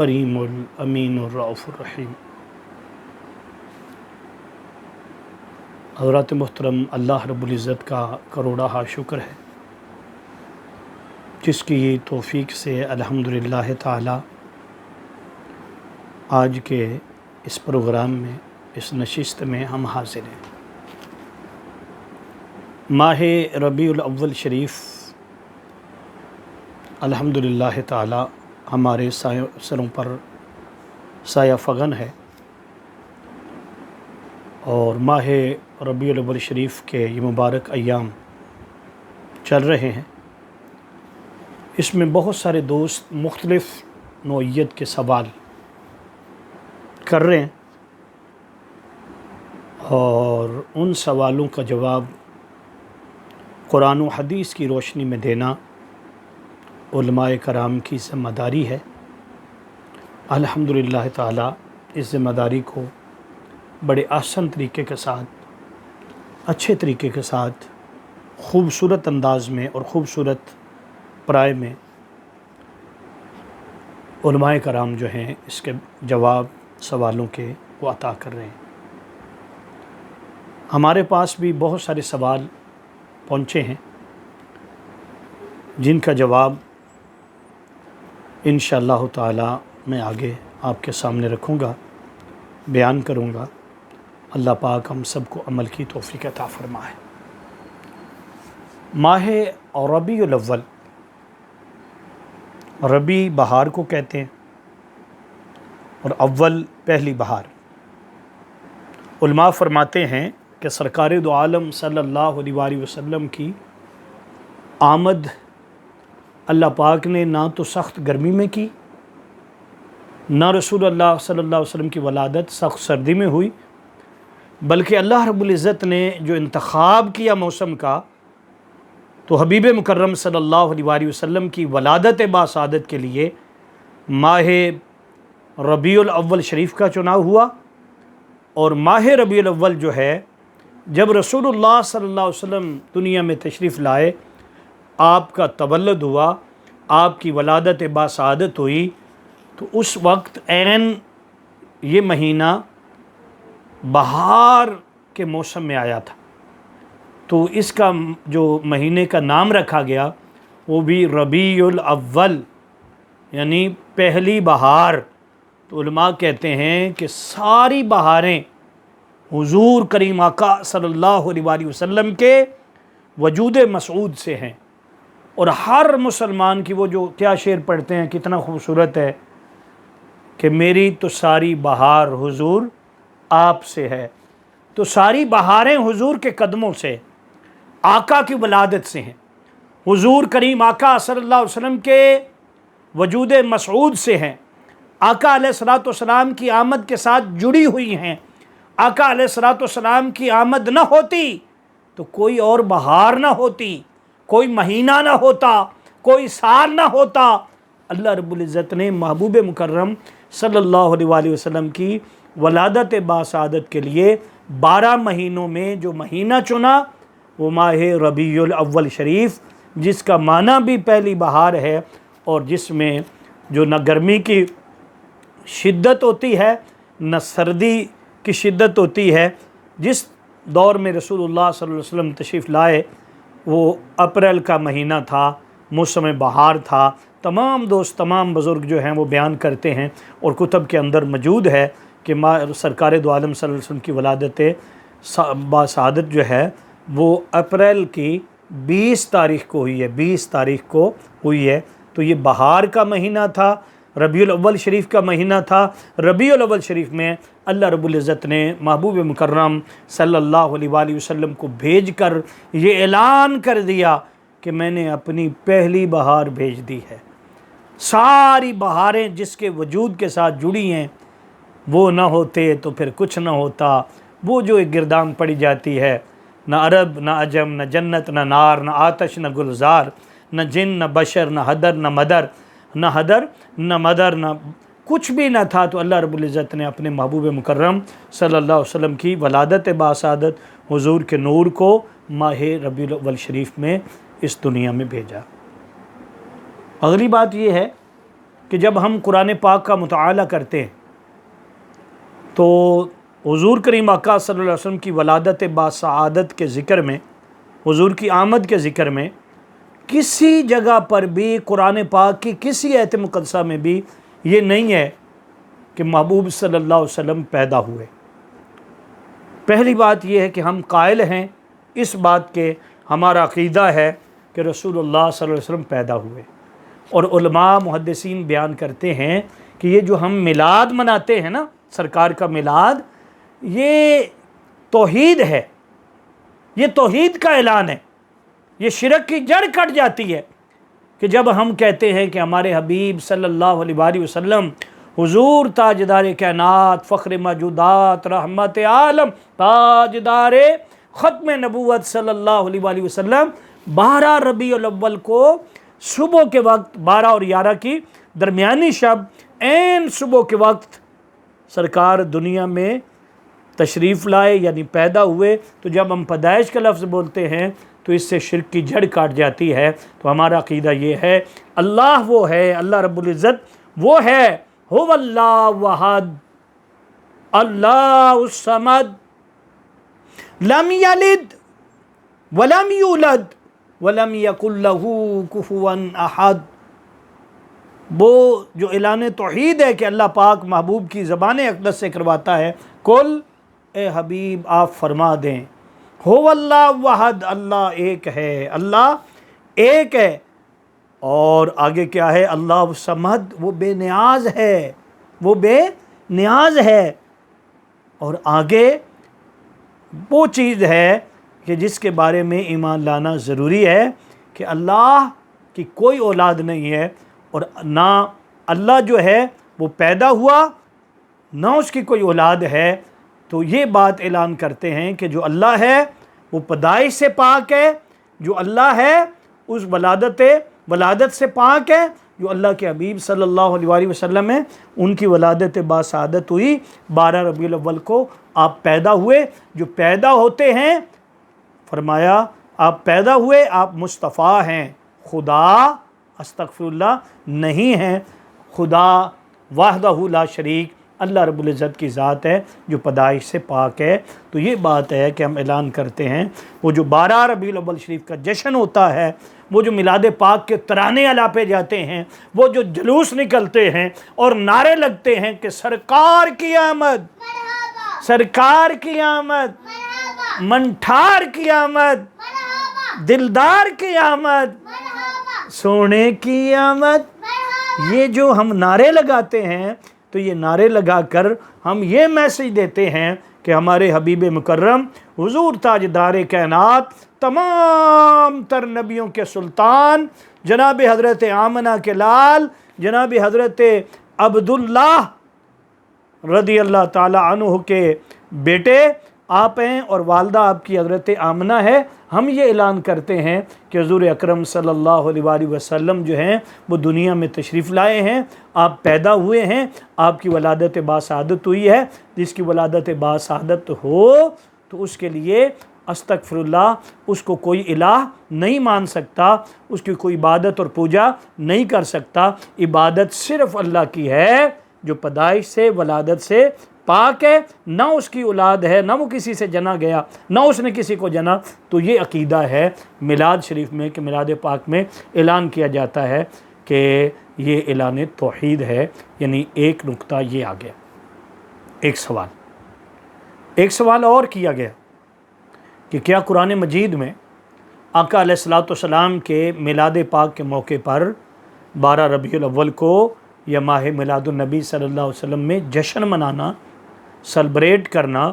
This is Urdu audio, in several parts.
کریم الامین الرؤوف الرحیم۔ حضرات محترم، اللہ رب العزت کا کروڑہ شکر ہے جس کی توفیق سے الحمدللہ تعالی آج کے اس پروگرام میں، اس نشست میں ہم حاضر ہیں۔ ماہ ربیع الاول شریف الحمدللہ تعالی ہمارے سروں پر سایہ فغن ہے، اور ماہ ربیع الاول شریف کے یہ مبارک ایام چل رہے ہیں۔ اس میں بہت سارے دوست مختلف نوعیت کے سوال کر رہے ہیں، اور ان سوالوں کا جواب قرآن و حدیث کی روشنی میں دینا علماء کرام کی ذمہ داری ہے۔ الحمدللہ تعالی اس ذمہ داری کو بڑے آسان طریقے کے ساتھ، اچھے طریقے کے ساتھ، خوبصورت انداز میں اور خوبصورت پرائے میں علماء کرام جو ہیں اس کے جواب سوالوں کے وہ عطا کر رہے ہیں۔ ہمارے پاس بھی بہت سارے سوال پہنچے ہیں جن کا جواب انشاءاللہ تعالی میں آگے آپ کے سامنے رکھوں گا، بیان کروں گا۔ اللہ پاک ہم سب کو عمل کی توفیق عطا فرمائے۔ ماہ ربیع الاول، ربیع بہار کو کہتے ہیں، اور اول پہلی بہار۔ علماء فرماتے ہیں کہ سرکار دو عالم صلی اللہ علیہ وآلہ وسلم کی آمد اللہ پاک نے نہ تو سخت گرمی میں کی، نہ رسول اللہ صلی اللہ علیہ وسلم کی ولادت سخت سردی میں ہوئی، بلکہ اللہ رب العزت نے جو انتخاب کیا موسم کا، تو حبیب مکرم صلی اللہ علیہ وآلہ وسلم کی ولادت باسعادت کے لیے ماہ ربیع الاول شریف کا چناؤ ہوا۔ اور ماہ ربیع الاول جو ہے، جب رسول اللہ صلی اللہ علیہ وسلم دنیا میں تشریف لائے، آپ کا تولد ہوا، آپ کی ولادت باسعادت ہوئی، تو اس وقت عین یہ مہینہ بہار کے موسم میں آیا تھا، تو اس کا جو مہینے کا نام رکھا گیا وہ بھی ربیع الاول، یعنی پہلی بہار۔ تو علماء کہتے ہیں کہ ساری بہاریں حضور کریم آقا صلی اللہ علیہ وآلہ وسلم کے وجود مسعود سے ہیں، اور ہر مسلمان کی وہ جو کیا شعر پڑھتے ہیں، کتنا خوبصورت ہے کہ میری تو ساری بہار حضور آپ سے ہے۔ تو ساری بہاریں حضور کے قدموں سے، آقا کی ولادت سے ہیں، حضور کریم آقا صلی اللہ علیہ وسلم کے وجود مسعود سے ہیں، آقا علیہ الصلوۃ والسلام کی آمد کے ساتھ جڑی ہوئی ہیں۔ آقا علیہ الصلوۃ والسلام کی آمد نہ ہوتی تو کوئی اور بہار نہ ہوتی، کوئی مہینہ نہ ہوتا، کوئی سال نہ ہوتا۔ اللہ رب العزت نے محبوب مکرم صلی اللہ علیہ وآلہ وسلم کی ولادت باسعادت کے لیے 12 مہینوں میں جو مہینہ چنا وہ ماہ ربیع الاول شریف، جس کا معنی بھی پہلی بہار ہے، اور جس میں جو نہ گرمی کی شدت ہوتی ہے نہ سردی کی شدت ہوتی ہے۔ جس دور میں رسول اللہ صلی اللہ علیہ وسلم تشریف لائے وہ اپریل کا مہینہ تھا، موسم بہار تھا۔ تمام دوست، تمام بزرگ جو ہیں وہ بیان کرتے ہیں، اور کتب کے اندر موجود ہے کہ سرکار دو عالم صلی اللہ علیہ وسلم کی ولادت باسعادت جو ہے وہ اپریل کی 20 تاریخ کو ہوئی ہے، 20 تاریخ کو ہوئی ہے۔ تو یہ بہار کا مہینہ تھا، ربیع الاول شریف کا مہینہ تھا۔ ربیع الاول شریف میں اللہ رب العزت نے محبوب مکرم صلی اللہ علیہ وآلہ وسلم کو بھیج کر یہ اعلان کر دیا کہ میں نے اپنی پہلی بہار بھیج دی ہے۔ ساری بہاریں جس کے وجود کے ساتھ جڑی ہیں، وہ نہ ہوتے تو پھر کچھ نہ ہوتا۔ وہ جو ایک گردان پڑی جاتی ہے، نہ عرب نہ عجم، نہ جنت نہ نار، نہ آتش نہ گلزار، نہ جن نہ بشر، نہ حدر نہ مدر، نہ حدر نہ مدر، نہ کچھ بھی نہ تھا۔ تو اللہ رب العزت نے اپنے محبوب مکرم صلی اللہ علیہ وسلم کی ولادت باسعادت حضور کے نور کو ماہ ربیع الاول شریف میں اس دنیا میں بھیجا۔ اگلی بات یہ ہے کہ جب ہم قرآن پاک کا مطالعہ کرتے ہیں تو حضور کریم آقا صلی اللہ علیہ وسلم کی ولادت باسعادت کے ذکر میں، حضور کی آمد کے ذکر میں کسی جگہ پر بھی قرآن پاک کی کسی آیت مقدسہ میں بھی یہ نہیں ہے کہ محبوب صلی اللہ علیہ وسلم پیدا ہوئے۔ پہلی بات یہ ہے کہ ہم قائل ہیں اس بات کے، ہمارا عقیدہ ہے کہ رسول اللہ صلی اللہ علیہ وسلم پیدا ہوئے، اور علماء محدثین بیان کرتے ہیں کہ یہ جو ہم میلاد مناتے ہیں نا، سرکار کا میلاد، یہ توحید ہے، یہ توحید کا اعلان ہے، یہ شرک کی جڑ کٹ جاتی ہے کہ جب ہم کہتے ہیں کہ ہمارے حبیب صلی اللہ علیہ وآلہ وسلم حضور تاجدار کائنات، فخر موجودات، رحمت عالم، تاجدار ختم نبوت صلی اللہ علیہ وآلہ وسلم 12 ربیع الاول کو صبح کے وقت 12 اور 11 کی درمیانی شب عین صبح کے وقت سرکار دنیا میں تشریف لائے، یعنی پیدا ہوئے۔ تو جب ہم پیدائش کا لفظ بولتے ہیں تو اس سے شرک کی جڑ کاٹ جاتی ہے۔ تو ہمارا عقیدہ یہ ہے اللہ وہ ہے، اللہ رب العزت وہ ہے، هو اللہ وحد اللہ الصمد لم یلد ولم یولد ولم یکن لہ کفوا احد۔ وہ جو اعلان توحید ہے کہ اللہ پاک محبوب کی زبان اقدس سے کرواتا ہے، کل اے حبیب آپ فرما دیں ہو اللہ وحد، اللہ ایک ہے، اللہ ایک ہے، اور آگے کیا ہے؟ اللہ صمد، وہ بے نیاز ہے، وہ بے نیاز ہے، اور آگے وہ چیز ہے کہ جس کے بارے میں ایمان لانا ضروری ہے کہ اللہ کی کوئی اولاد نہیں ہے، اور نہ اللہ جو ہے وہ پیدا ہوا، نہ اس کی کوئی اولاد ہے۔ تو یہ بات اعلان کرتے ہیں کہ جو اللہ ہے وہ پیدائش سے پاک ہے، جو اللہ ہے اس ولادت سے پاک ہے، جو اللہ کے حبیب صلی اللہ علیہ وآلہ وسلم ہیں ان کی ولادت باسعادت ہوئی 12 ربیع الاول کو، آپ پیدا ہوئے۔ جو پیدا ہوتے ہیں، فرمایا آپ پیدا ہوئے، آپ مصطفیٰ ہیں، خدا استغفر اللہ نہیں ہیں، خدا وحدہ لا شریک اللہ رب العزت کی ذات ہے جو پیدائش سے پاک ہے۔ تو یہ بات ہے کہ ہم اعلان کرتے ہیں وہ جو 12 ربیع الاول شریف کا جشن ہوتا ہے، وہ جو میلاد پاک کے ترانے الاپے جاتے ہیں، وہ جو جلوس نکلتے ہیں اور نعرے لگتے ہیں کہ سرکار کی آمد، سرکار کی آمد، منٹھار کی آمد، دلدار کی آمد، سونے کی آمد، یہ جو ہم نعرے لگاتے ہیں، تو یہ نعرے لگا کر ہم یہ میسج دیتے ہیں کہ ہمارے حبیب مکرم حضور تاجدار کائنات، تمام تر نبیوں کے سلطان، جناب حضرت آمنہ کے لال، جناب حضرت عبداللہ رضی اللہ تعالی عنہ کے بیٹے آپ ہیں، اور والدہ آپ کی حضرت آمنہ ہے۔ ہم یہ اعلان کرتے ہیں کہ حضور اکرم صلی اللہ علیہ وآلہ وسلم جو ہیں وہ دنیا میں تشریف لائے ہیں، آپ پیدا ہوئے ہیں، آپ کی ولادت باسعادت ہوئی ہے۔ جس کی ولادت باسعادت ہو تو اس کے لیے استغفر اللہ، اس کو کوئی الہ نہیں مان سکتا، اس کی کوئی عبادت اور پوجا نہیں کر سکتا۔ عبادت صرف اللہ کی ہے جو پیدائش سے، ولادت سے پاک ہے، نہ اس کی اولاد ہے، نہ وہ کسی سے جنا گیا، نہ اس نے کسی کو جنا۔ تو یہ عقیدہ ہے میلاد شریف میں کہ میلاد پاک میں اعلان کیا جاتا ہے کہ یہ اعلان توحید ہے۔ یعنی ایک نقطہ یہ آ گیا، ایک سوال اور کیا گیا کہ کیا قرآن مجید میں آقا علیہ الصلوۃ والسلام کے میلاد پاک کے موقع پر 12 ربیع الاول کو یا ماہ میلاد النبی صلی اللہ علیہ وسلم میں جشن منانا، سیلیبریٹ کرنا،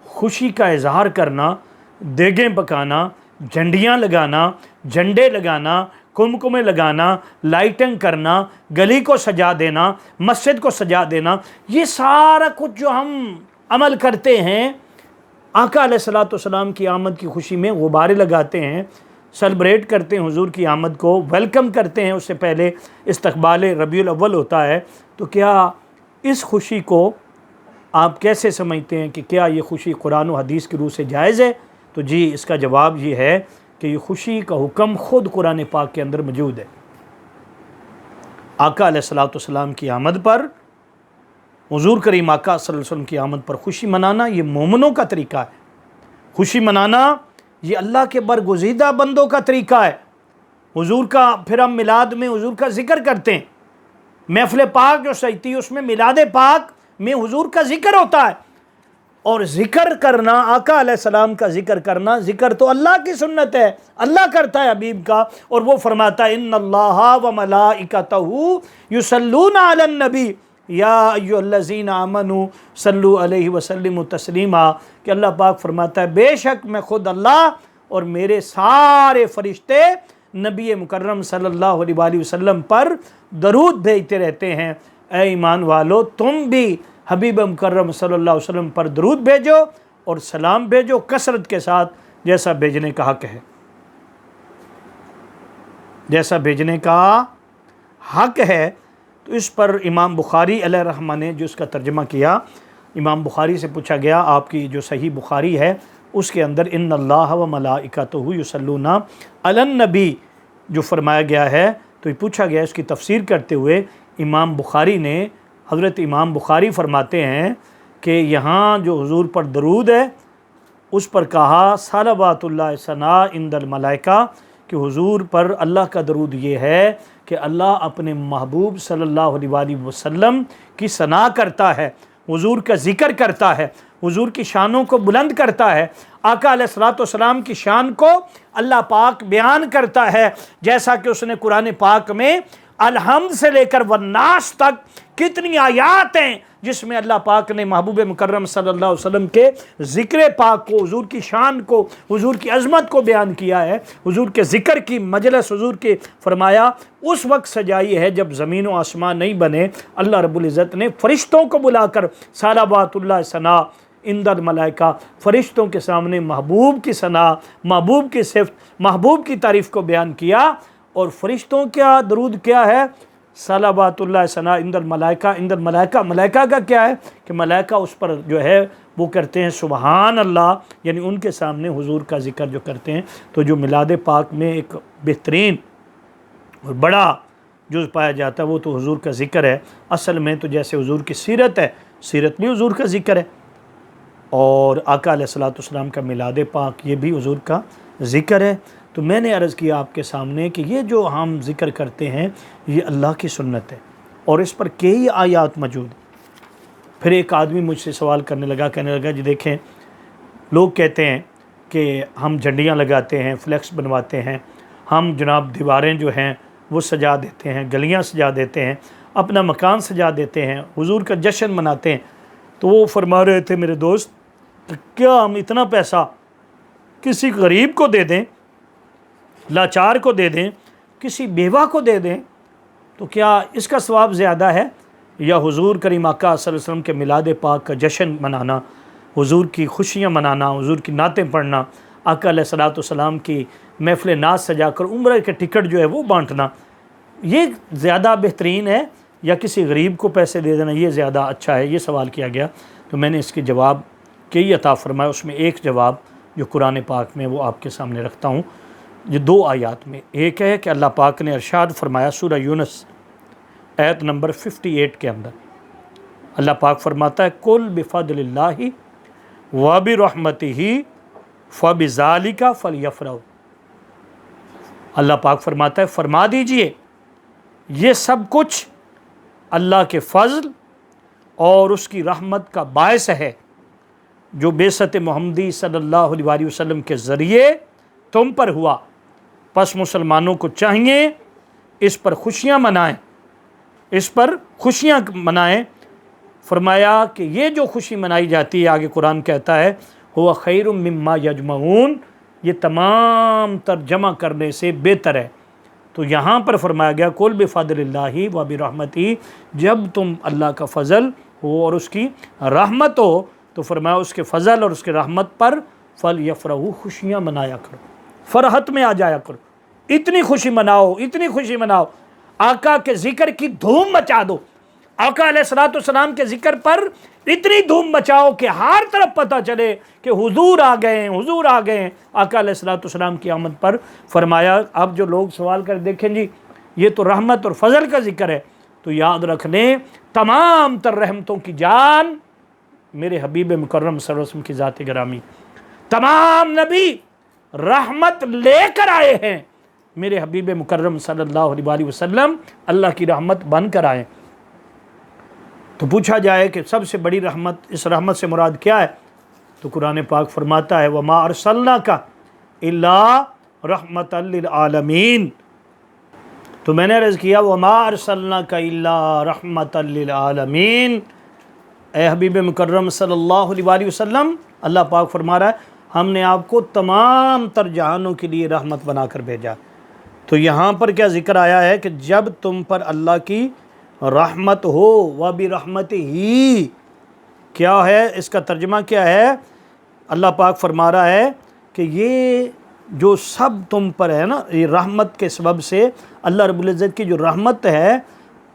خوشی کا اظہار کرنا، دیگیں پکانا، جھنڈیاں لگانا، جھنڈے لگانا، کمکمے لگانا، لائٹنگ کرنا، گلی کو سجا دینا، مسجد کو سجا دینا، یہ سارا کچھ جو ہم عمل کرتے ہیں آقا علیہ الصلوۃ والسلام کی آمد کی خوشی میں غبارے لگاتے ہیں، سیلیبریٹ کرتے ہیں حضور کی آمد کو، ویلکم کرتے ہیں، اس سے پہلے استقبال ربیع الاول ہوتا ہے، تو کیا اس خوشی کو آپ کیسے سمجھتے ہیں کہ کیا یہ خوشی قرآن و حدیث کی روح سے جائز ہے؟ تو جی اس کا جواب یہ ہے کہ یہ خوشی کا حکم خود قرآن پاک کے اندر موجود ہے۔ آقا علیہ الصلوۃ والسلام کی آمد پر، حضور کریم آقا صلی اللہ علیہ وسلم کی آمد پر خوشی منانا یہ مومنوں کا طریقہ ہے۔ خوشی منانا یہ اللہ کے برگزیدہ بندوں کا طریقہ ہے۔ حضور کا پھر ہم میلاد میں حضور کا ذکر کرتے ہیں، محفل پاک جو سجتی ہے اس میں میلاد پاک میں حضور کا ذکر ہوتا ہے، اور ذکر کرنا، آقا علیہ السلام کا ذکر کرنا، ذکر تو اللہ کی سنت ہے، اللہ کرتا ہے حبیب کا، اور وہ فرماتا ہے ان اللہ و ملائکتہ یصلون علی النبی یا ایھا الذین آمنوا صلوا علیہ وسلموا تسلیما، کہ اللہ پاک فرماتا ہے بے شک میں خود اللہ اور میرے سارے فرشتے نبی مکرم صلی اللہ علیہ وآلہ وسلم پر درود بھیجتے رہتے ہیں۔ اے ایمان والو تم بھی حبیب مکرم صلی اللہ علیہ وسلم پر درود بھیجو اور سلام بھیجو کثرت کے ساتھ، جیسا بھیجنے کا حق ہے، جیسا بھیجنے کا حق ہے۔ تو اس پر امام بخاری علیہ رحمہ نے جو اس کا ترجمہ کیا، امام بخاری سے پوچھا گیا آپ کی جو صحیح بخاری ہے اس کے اندر ان اللہ و ملائکتہ یصلون علی النبی جو فرمایا گیا ہے، تو یہ پوچھا گیا اس کی تفسیر کرتے ہوئے امام بخاری نے، حضرت امام بخاری فرماتے ہیں کہ یہاں جو حضور پر درود ہے اس پر کہا صلوات اللہ ثناء عند الملائکہ، کہ حضور پر اللہ کا درود یہ ہے کہ اللہ اپنے محبوب صلی اللہ علیہ وآلہ وسلم کی ثنا کرتا ہے، حضور کا ذکر کرتا ہے، حضور کی شانوں کو بلند کرتا ہے، آقا علیہ الصلوۃ والسلام کی شان کو اللہ پاک بیان کرتا ہے، جیسا کہ اس نے قرآن پاک میں الحمد سے لے کر والناس تک کتنی آیات ہیں جس میں اللہ پاک نے محبوب مکرم صلی اللہ علیہ وسلم کے ذکر پاک کو، حضور کی شان کو، حضور کی عظمت کو بیان کیا ہے، حضور کے ذکر کی مجلس حضور کے فرمایا اس وقت سجائی ہے جب زمین و آسمان نہیں بنے، اللہ رب العزت نے فرشتوں کو بلا کر صلوات اللہ ثناء عند الملائکہ، فرشتوں کے سامنے محبوب کی ثنا، محبوب کی صفت، محبوب کی تعریف کو بیان کیا۔ اور فرشتوں کا درود کیا ہے؟ صلوات اللہ ثناء عند الملائکہ، عند الملائکہ، ملائکہ کا کیا ہے کہ ملائکہ اس پر جو ہے وہ کرتے ہیں سبحان اللہ، یعنی ان کے سامنے حضور کا ذکر جو کرتے ہیں۔ تو جو میلاد پاک میں ایک بہترین اور بڑا جز پایا جاتا ہے وہ تو حضور کا ذکر ہے۔ اصل میں تو جیسے حضور کی سیرت ہے، سیرت بھی حضور کا ذکر ہے، اور آقا علیہ الصلوۃ والسلام کا میلاد پاک یہ بھی حضور کا ذکر ہے۔ تو میں نے عرض کیا آپ کے سامنے کہ یہ جو ہم ذکر کرتے ہیں یہ اللہ کی سنت ہے، اور اس پر کئی آیات موجود ہیں۔ پھر ایک آدمی مجھ سے سوال کرنے لگا، کہنے لگا جی دیکھیں لوگ کہتے ہیں کہ ہم جھنڈیاں لگاتے ہیں، فلیکس بنواتے ہیں، ہم جناب دیواریں جو ہیں وہ سجا دیتے ہیں، گلیاں سجا دیتے ہیں، اپنا مکان سجا دیتے ہیں، حضور کا جشن مناتے ہیں۔ تو وہ فرما رہے تھے میرے دوست کہ کیا ہم اتنا پیسہ کسی غریب کو دے دیں، لاچار کو دے دیں، کسی بیوہ کو دے دیں، تو کیا اس کا ثواب زیادہ ہے، یا حضور کریم آقا صلی اللہ علیہ وسلم کے میلاد پاک کا جشن منانا، حضور کی خوشیاں منانا، حضور کی نعتیں پڑھنا، آقا علیہ الصلوۃ والسلام کی محفل ناز سجا کر عمرہ کے ٹکٹ جو ہے وہ بانٹنا، یہ زیادہ بہترین ہے یا کسی غریب کو پیسے دے دینا یہ زیادہ اچھا ہے؟ یہ سوال کیا گیا۔ تو میں نے اس کے جواب کئی عطا فرمایا، اس میں ایک جواب جو قرآن پاک میں وہ آپ کے سامنے رکھتا ہوں، یہ دو آیات میں۔ ایک ہے کہ اللہ پاک نے ارشاد فرمایا سورہ یونس آیت نمبر 58 کے اندر، اللہ پاک فرماتا ہے قُلْ بِفَضْلِ اللَّهِ وَبِرَحْمَتِهِ فَبِذَلِكَ فَلْيَفْرَحُوا۔ اللہ پاک فرماتا ہے فرما دیجئے یہ سب کچھ اللہ کے فضل اور اس کی رحمت کا باعث ہے جو بعثت محمدی صلی اللہ علیہ وآلہ وسلم کے ذریعے تم پر ہوا، پس مسلمانوں کو چاہیے اس پر خوشیاں منائیں، اس پر خوشیاں منائیں۔ فرمایا کہ یہ جو خوشی منائی جاتی ہے، آگے قرآن کہتا ہے ہوا خیر مما یجمعون، یہ تمام تر جمع کرنے سے بہتر ہے۔ تو یہاں پر فرمایا گیا قُلْ بِفَضْلِ اللَّهِ وَبِرَحْمَتِهِ، جب تم اللہ کا فضل ہو اور اس کی رحمت ہو تو فرمایا اس کے فضل اور اس کے رحمت پر فَلْيَفْرَحُوا، خوشیاں منایا کرو، فرحت میں آ جایا کرو، اتنی خوشی مناؤ، اتنی خوشی مناؤ، آقا کے ذکر کی دھوم مچا دو، آقا علیہ الصلوۃ والسلام کے ذکر پر اتنی دھوم مچاؤ کہ ہر طرف پتہ چلے کہ حضور آ گئے ہیں، حضور آ گئے ہیں۔ آقا علیہ الصلوۃ والسلام کی آمد پر فرمایا، اب جو لوگ سوال کر دیکھیں جی یہ تو رحمت اور فضل کا ذکر ہے، تو یاد رکھ لیں تمام تر رحمتوں کی جان میرے حبیب مکرم صلی اللہ علیہ وسلم کی ذات گرامی۔ تمام نبی رحمت لے کر آئے ہیں، میرے حبیب مکرم صلی اللہ علیہ وآلہ وسلم اللہ کی رحمت بن کر آئے۔ تو پوچھا جائے کہ سب سے بڑی رحمت، اس رحمت سے مراد کیا ہے؟ تو قرآن پاک فرماتا ہے وَمَا أَرْسَلْنَاكَ إِلَّا رَحْمَةً لِلْعَالَمِينَ۔ تو میں نے عرض کیا وَمَا أَرْسَلْنَاكَ إِلَّا رَحْمَةً لِلْعَالَمِينَ، اے حبیب مکرم صلی اللہ علیہ وآلہ وسلم، اللہ پاک فرما رہا ہے ہم نے آپ کو تمام تر جہانوں کے لیے رحمت بنا کر بھیجا۔ تو یہاں پر کیا ذکر آیا ہے کہ جب تم پر اللہ کی رحمت ہو، وَبِرَحْمَتِهِ، کیا ہے اس کا ترجمہ کیا ہے؟ اللہ پاک فرما رہا ہے کہ یہ جو سب تم پر ہے نا، یہ رحمت کے سبب سے اللہ رب العزت کی جو رحمت ہے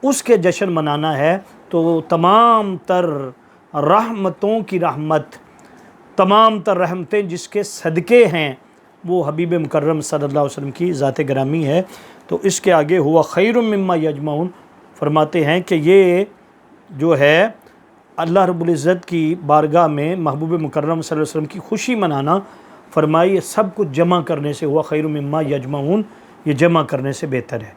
اس کے جشن منانا ہے۔ تو تمام تر رحمتوں کی رحمت، تمام تر رحمتیں جس کے صدقے ہیں وہ حبیب مکرم صلی اللہ علیہ وسلم کی ذات گرامی ہے۔ تو اس کے آگے ہوا خیر مما یجمعون، فرماتے ہیں کہ یہ جو ہے اللہ رب العزت کی بارگاہ میں محبوب مکرم صلی اللہ علیہ وسلم کی خوشی منانا، فرمائی سب کچھ جمع کرنے سے ہوا خیر مما یجمعون، یہ جمع کرنے سے بہتر ہے۔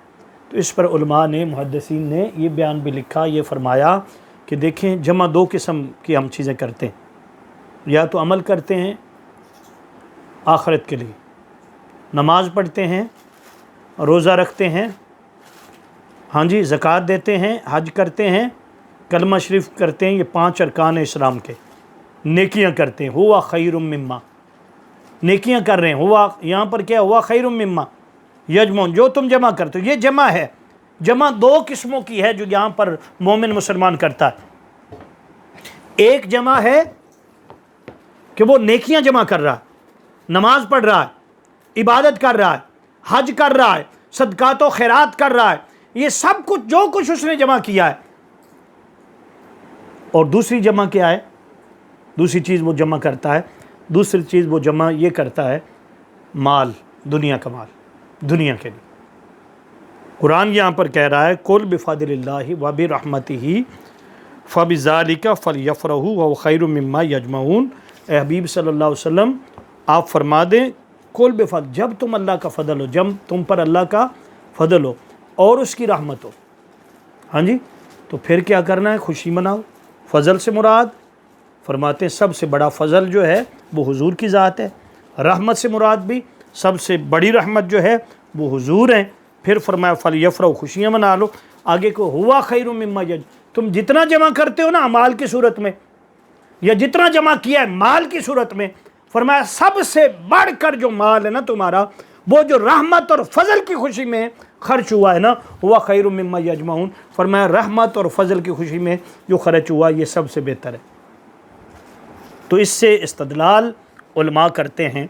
تو اس پر علماء نے، محدثین نے یہ بیان بھی لکھا، یہ فرمایا کہ دیکھیں جمع دو قسم کی ہم چیزیں کرتے ہیں، یا تو عمل کرتے ہیں آخرت کے لیے، نماز پڑھتے ہیں، روزہ رکھتے ہیں، ہاں جی زکوٰۃ دیتے ہیں، حج کرتے ہیں، کلمہ شریف کرتے ہیں، یہ 5 ارکان اسلام کے، نیکیاں کرتے ہیں، ہوا خیر مما، نیکیاں کر رہے ہیں، ہوا یہاں پر کیا ہوا خیر مما یجمعون، جو تم جمع کرتے ہو، یہ جمع ہے۔ جمع 2 قسموں کی ہے جو یہاں پر مومن مسلمان کرتا ہے۔ ایک جمع ہے کہ وہ نیکیاں جمع کر رہا ہے، نماز پڑھ رہا ہے، عبادت کر رہا ہے، حج کر رہا ہے، صدقات و خیرات کر رہا ہے، یہ سب کچھ جو کچھ اس نے جمع کیا ہے۔ اور دوسری جمع کیا ہے؟ دوسری چیز وہ جمع کرتا ہے، دوسری چیز وہ جمع یہ کرتا ہے مال، دنیا کا مال، دنیا کے لیے۔ قرآن یہاں پر کہہ رہا ہے قُلْ بِفَضْلِ اللَّهِ وَبِرَحْمَتِهِ فَبِذَلِكَ فَلْيَفْرَحُوا وَهُوَ خَيْرٌ مِّمَّا يَجْمَعُونَ۔ اے حبیب صلی اللہ علیہ وسلم آپ فرما دیں قُلْ بِفَضْلِ، جب تم اللہ کا فضل ہو، جب تم پر اللہ کا فضل ہو اور اس کی رحمت ہو، ہاں جی، تو پھر کیا کرنا ہے؟ خوشی مناؤ۔ فضل سے مراد فرماتے ہیں سب سے بڑا فضل جو ہے وہ حضور کی ذات ہے، رحمت سے مراد بھی سب سے بڑی رحمت جو ہے وہ حضور ہیں۔ پھر فرمایا فَلْيَفْرَحُوا، خوشیاں منا لو۔ آگے کو ہوا خیر مما یج، تم جتنا جمع کرتے ہو نا مال کی صورت میں، یا جتنا جمع کیا ہے مال کی صورت میں، فرمایا سب سے بڑھ کر جو مال ہے نا تمہارا، وہ جو رحمت اور فضل کی خوشی میں خرچ ہوا ہے نا، ہوا خیر مما یجمعون، فرمایا رحمت اور فضل کی خوشی میں جو خرچ ہوا یہ سب سے بہتر ہے۔ تو اس سے استدلال علماء کرتے ہیں،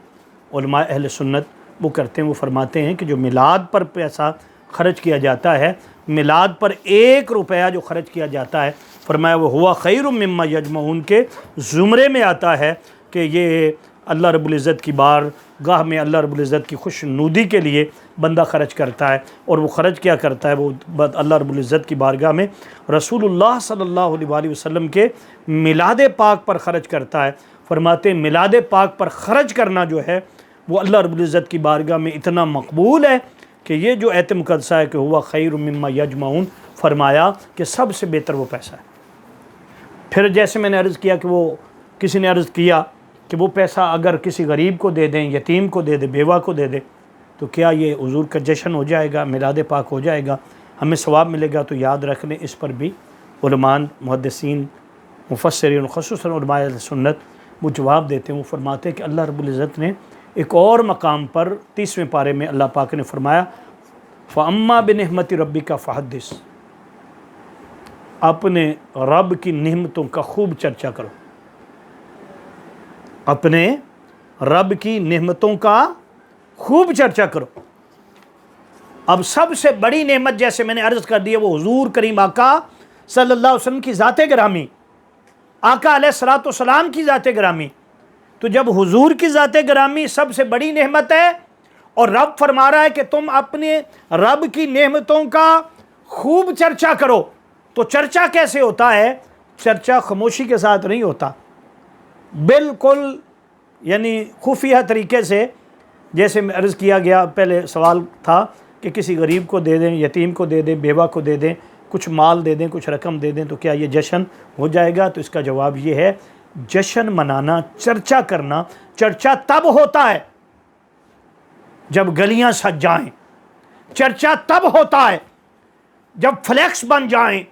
علماء اہل سنت وہ کرتے ہیں، وہ فرماتے ہیں کہ جو میلاد پر پیسہ خرچ کیا جاتا ہے، میلاد پر 1 روپیہ جو خرچ کیا جاتا ہے، فرمایا وہ ہوا خیر مما یجمعون کے زمرے میں آتا ہے کہ یہ اللہ رب العزت کی بارگاہ میں اللہ رب العزت کی خوش نودی کے لیے بندہ خرچ کرتا ہے۔ اور وہ خرچ کیا کرتا ہے؟ وہ اللہ رب العزت کی بارگاہ میں رسول اللہ صلی اللہ علیہ وآلہ وسلم کے میلاد پاک پر خرچ کرتا ہے۔ فرماتے ہیں میلاد پاک پر خرچ کرنا جو ہے وہ اللہ رب العزت کی بارگاہ میں اتنا مقبول ہے کہ یہ جو ایت مقدسہ ہے کہ ہوا خیر مما یجمعون، فرمایا کہ سب سے بہتر وہ پیسہ ہے۔ پھر جیسے میں نے عرض کیا کہ وہ کسی نے عرض کیا کہ وہ پیسہ اگر کسی غریب کو دے دیں، یتیم کو دے دیں، بیوہ کو دے دیں، تو کیا یہ حضور کا جشن ہو جائے گا، میلاد پاک ہو جائے گا، ہمیں ثواب ملے گا؟ تو یاد رکھ لیں اس پر بھی علماء، محدثین، مفسرین، خصوصاً علماء اہل سنت وہ جواب دیتے ہیں۔ وہ فرماتے ہیں کہ اللہ رب العزت نے ایک اور مقام پر 30ویں پارے میں اللہ پاک نے فرمایا فَأَمَّا بِنِعْمَتِ رَبِّكَ فَحَدِّثْ، اپنے رب کی نعمتوں کا خوب چرچا کرو، اپنے رب کی نعمتوں کا خوب چرچا کرو۔ اب سب سے بڑی نعمت جیسے میں نے عرض کر دی ہے وہ حضور کریم آقا صلی اللہ علیہ وسلم کی ذات گرامی، آقا علیہ الصلوۃ والسلام کی ذات گرامی۔ تو جب حضور کی ذات گرامی سب سے بڑی نعمت ہے اور رب فرما رہا ہے کہ تم اپنے رب کی نعمتوں کا خوب چرچا کرو۔ تو چرچا کیسے ہوتا ہے؟ چرچا خاموشی کے ساتھ نہیں ہوتا، بالکل یعنی خفیہ طریقے سے، جیسے میں عرض کیا گیا پہلے سوال تھا کہ کسی غریب کو دے دیں، یتیم کو دے دیں، بیوہ کو دے دیں، کچھ مال دے دیں، کچھ رقم دے دیں، تو کیا یہ جشن ہو جائے گا؟ تو اس کا جواب یہ ہے، جشن منانا، چرچا کرنا، چرچا تب ہوتا ہے جب گلیاں سج جائیں، چرچا تب ہوتا ہے جب فلیکس بن جائیں،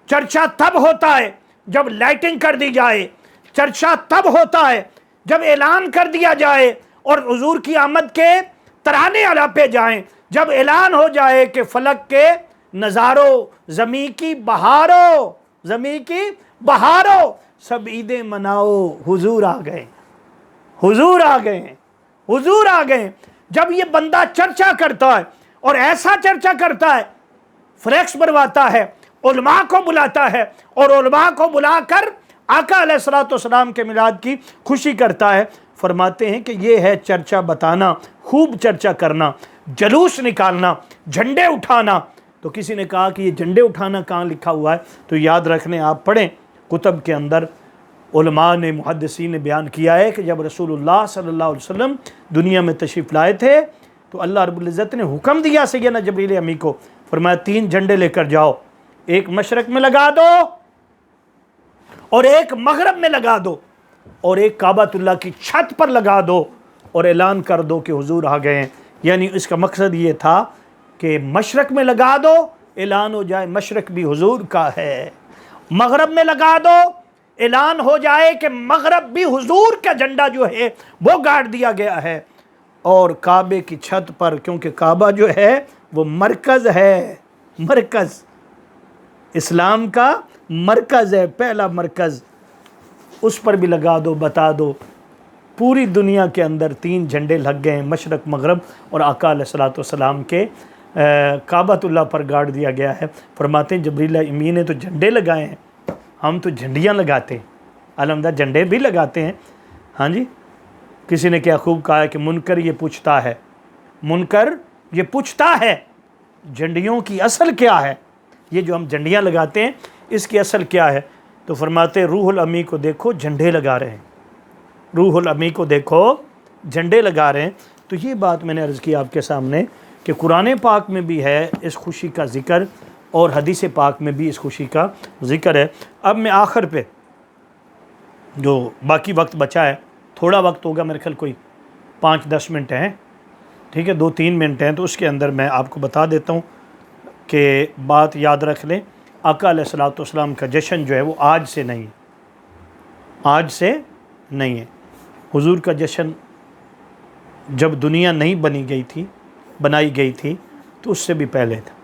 چرچا تب ہوتا ہے جب لائٹنگ کر دی جائے، چرچا تب ہوتا ہے جب اعلان کر دیا جائے اور حضور کی آمد کے ترانے الاپے جائیں، جب اعلان ہو جائے کہ فلک کے نظاروں، زمین کی بہاروں، زمین کی بہاروں، سب عیدیں مناؤ، حضور آ گئے، حضور آ گئے، حضور آ گئے۔ جب یہ بندہ چرچا کرتا ہے اور ایسا چرچا کرتا ہے، فلیکس بنواتا ہے، علماء کو بلاتا ہے اور علماء کو بلا کر آقا علیہ الصلوۃ والسلام کے میلاد کی خوشی کرتا ہے، فرماتے ہیں کہ یہ ہے چرچا بتانا، خوب چرچا کرنا، جلوس نکالنا، جھنڈے اٹھانا۔ تو کسی نے کہا کہ یہ جھنڈے اٹھانا کہاں لکھا ہوا ہے؟ تو یاد رکھنے، آپ پڑھیں کتب کے اندر، علماء نے، محدثین نے بیان کیا ہے کہ جب رسول اللہ صلی اللہ علیہ وسلم دنیا میں تشریف لائے تھے تو اللہ رب العزت نے حکم دیا سیدنا جبریل امی کو، فرمایا 3 جھنڈے لے کر جاؤ، ایک مشرق میں لگا دو اور ایک مغرب میں لگا دو اور ایک کعبۃ اللہ کی چھت پر لگا دو اور اعلان کر دو کہ حضور آ گئے ہیں۔ یعنی اس کا مقصد یہ تھا کہ مشرق میں لگا دو، اعلان ہو جائے مشرق بھی حضور کا ہے، مغرب میں لگا دو، اعلان ہو جائے کہ مغرب بھی حضور کا جھنڈا جو ہے وہ گاڑ دیا گیا ہے، اور کعبے کی چھت پر، کیونکہ کعبہ جو ہے وہ مرکز ہے، مرکز اسلام کا مرکز ہے، پہلا مرکز، اس پر بھی لگا دو، بتا دو۔ پوری دنیا کے اندر 3 جھنڈے لگ گئے ہیں، مشرق، مغرب اور آقا علیہ الصلوۃ والسلام کے کعبۃ اللہ پر گاڑ دیا گیا ہے۔ فرماتے ہیں جبریل امی نے تو جھنڈے لگائے ہیں، ہم تو جھنڈیاں لگاتے ہیں، الحمدللہ جھنڈے بھی لگاتے ہیں۔ ہاں جی، کسی نے کیا خوب کہا ہے کہ منکر یہ پوچھتا ہے، منکر یہ پوچھتا ہے جھنڈیوں کی اصل کیا ہے؟ یہ جو ہم جھنڈیاں لگاتے ہیں اس کی اصل کیا ہے؟ تو فرماتے روح الامی کو دیکھو جھنڈے لگا رہے ہیں، روح الامی کو دیکھو جھنڈے لگا رہے ہیں۔ تو یہ بات میں نے عرض کی آپ کے سامنے کہ قرآن پاک میں بھی ہے اس خوشی کا ذکر اور حدیث پاک میں بھی اس خوشی کا ذکر ہے۔ اب میں آخر پہ جو باقی وقت بچا ہے، تھوڑا وقت ہوگا، میرے خیال کوئی 5-10 منٹ ہیں، ٹھیک ہے، 2-3 منٹ ہیں، تو اس کے اندر میں آپ کو بتا دیتا ہوں کہ بات یاد رکھ لیں، آقا علیہ الصلوۃ والسلام کا جشن جو ہے وہ آج سے نہیں ہے، آج سے نہیں ہے۔ حضور کا جشن جب دنیا نہیں بنائی گئی تھی تو اس سے بھی پہلے تھا،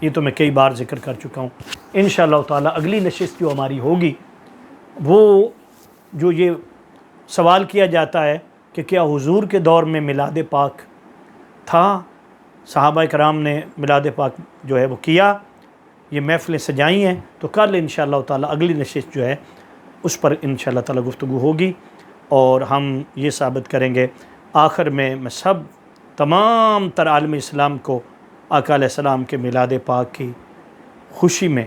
یہ تو میں کئی بار ذکر کر چکا ہوں۔ انشاءاللہ تعالی اگلی نشست جو ہماری ہوگی، وہ جو یہ سوال کیا جاتا ہے کہ کیا حضور کے دور میں میلاد پاک تھا، صحابہ کرام نے میلاد پاک جو ہے وہ کیا، یہ محفلیں سجائی ہیں، تو کل انشاءاللہ تعالی اگلی نشست جو ہے اس پر انشاءاللہ تعالی گفتگو ہوگی اور ہم یہ ثابت کریں گے۔ آخر میں سب تمام تر عالم اسلام کو آقا علیہ السلام کے میلاد پاک کی خوشی میں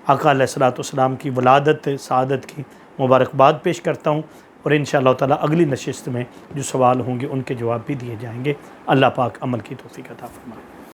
آقا علیہ الصلوۃ والسلام کی ولادت سعادت کی مبارکباد پیش کرتا ہوں، اور انشاءاللہ تعالی اگلی نشست میں جو سوال ہوں گے ان کے جواب بھی دیے جائیں گے۔ اللہ پاک عمل کی توفیق عطا فرمائے۔